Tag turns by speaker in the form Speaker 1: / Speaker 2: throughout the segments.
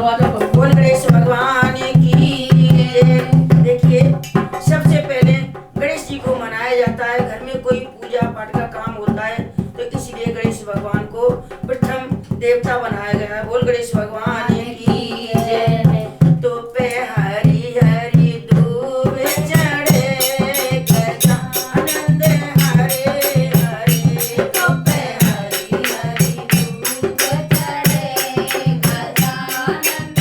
Speaker 1: दरवाजा खोलो।
Speaker 2: बोल गणेश भगवान की जय। देखिए सबसे पहले गणेश जी को मनाया जाता है, घर में कोई पूजा पाठ का काम होता है तो इसलिए गणेश भगवान को प्रथम देवता बनाया गया है। बोल गणेश भगवान की जय। तो पे हरी हरी दूब चढ़े गजानंद हरे हरे। तो पे हरी हरी दूब चढ़े गजानंद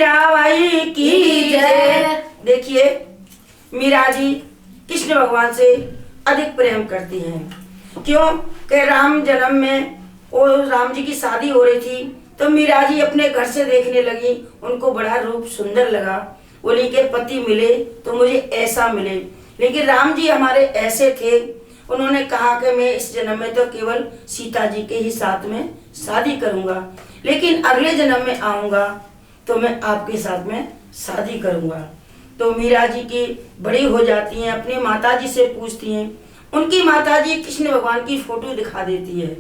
Speaker 2: मीराबाई की जय। देखिए मीरा जी कृष्ण भगवान से अधिक प्रेम करती हैं। क्यों कि राम जन्म में और राम जी की शादी हो रही थी तो मीरा जी अपने घर से देखने लगी, उनको बड़ा रूप सुंदर लगा। बोली के पति मिले तो मुझे ऐसा मिले, लेकिन राम जी हमारे ऐसे थे। उन्होंने कहा कि मैं इस जन्म में तो केवल सीता जी के ही साथ में शादी करूंगा, लेकिन अगले जन्म में आऊंगा तो मैं आपके साथ में शादी करूंगा। तो मीरा जी की बड़ी हो जाती हैं, अपनी माता जी से पूछती हैं। उनकी माता जी कृष्ण भगवान की फोटो दिखा देती है।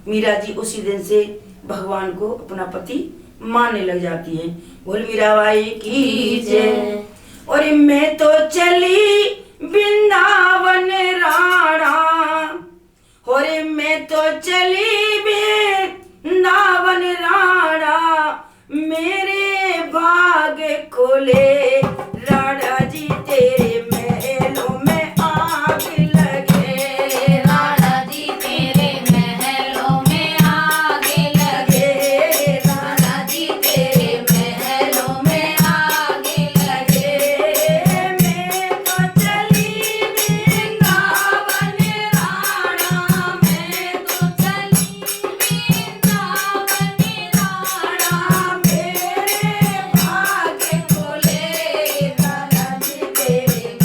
Speaker 2: मीरा जी उसी दिन से भगवान को अपना पति मानने लग जाती है। बोल मीराबाई की जय। और मैं तो चली वृंदावन राणा, और मैं तो चली वृंदावन राणा, मेरे बाग खोले राणा जी तेरे महलों में आग लगे,
Speaker 1: राणा जी तेरे महलों में आग लगे, राणा जी तेरे महलों में आग लगे।
Speaker 2: मैं तो चली
Speaker 1: वृंदावन राणा, मैं तो चली वृंदावन राणा,
Speaker 2: मेरे भाग्य खोले राणा जी तेरे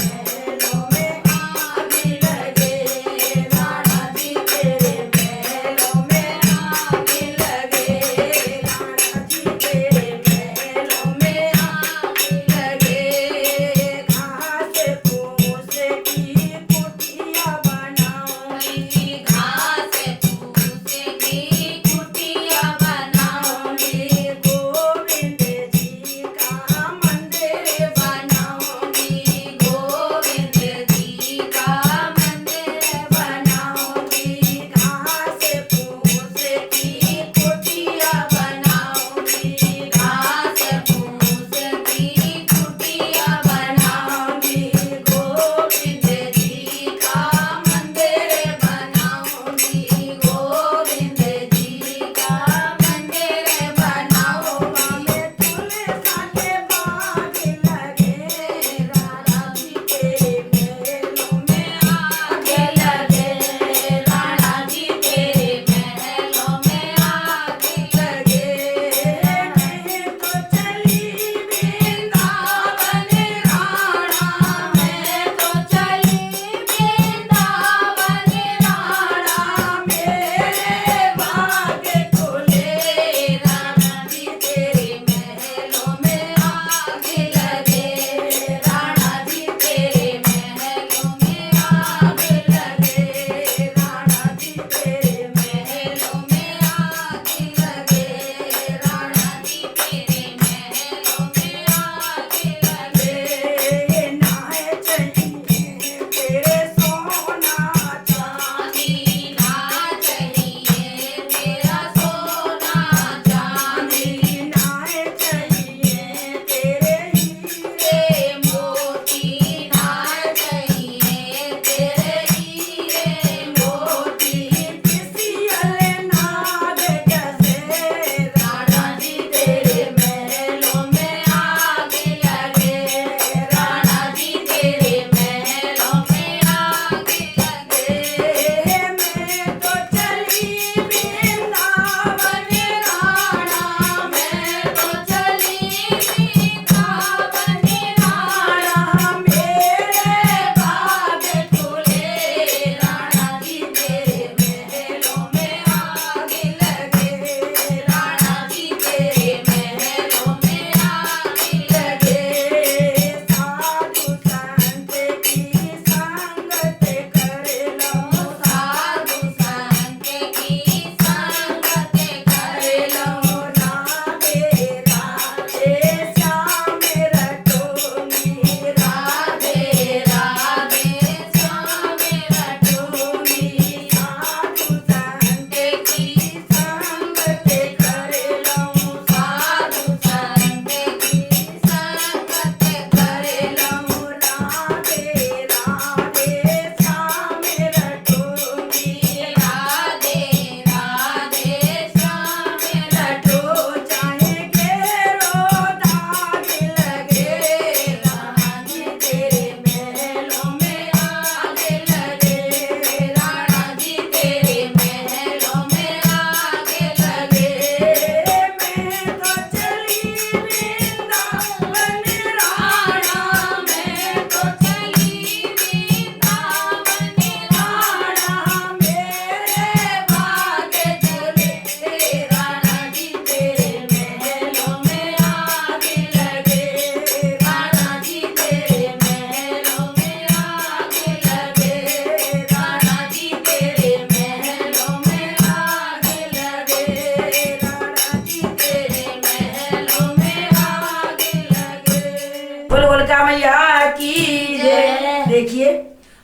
Speaker 2: मैया की जय। देखिए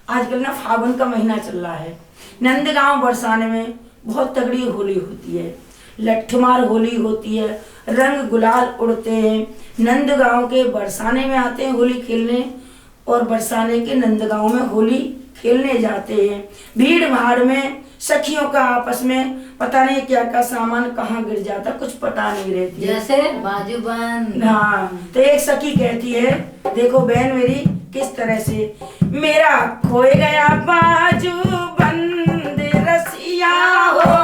Speaker 2: आजकल ना फागुन का महीना चल रहा है। नंदगांव बरसाने में बहुत तगड़ी होली होती है, लठमार होली होती है, रंग गुलाल उड़ते हैं। नंदगांव के बरसाने में आते हैं होली खेलने और बरसाने के नंदगांव में होली खेलने जाते हैं। भीड़ भाड़ में सखियों का आपस में पता नहीं क्या क्या सामान कहाँ गिर जाता, कुछ पता नहीं रहती।
Speaker 1: जैसे बाजूबंद।
Speaker 2: हाँ, तो एक सखी कहती है, देखो बहन मेरी किस तरह से, मेरा खोए गया बाजू बंद रसिया हो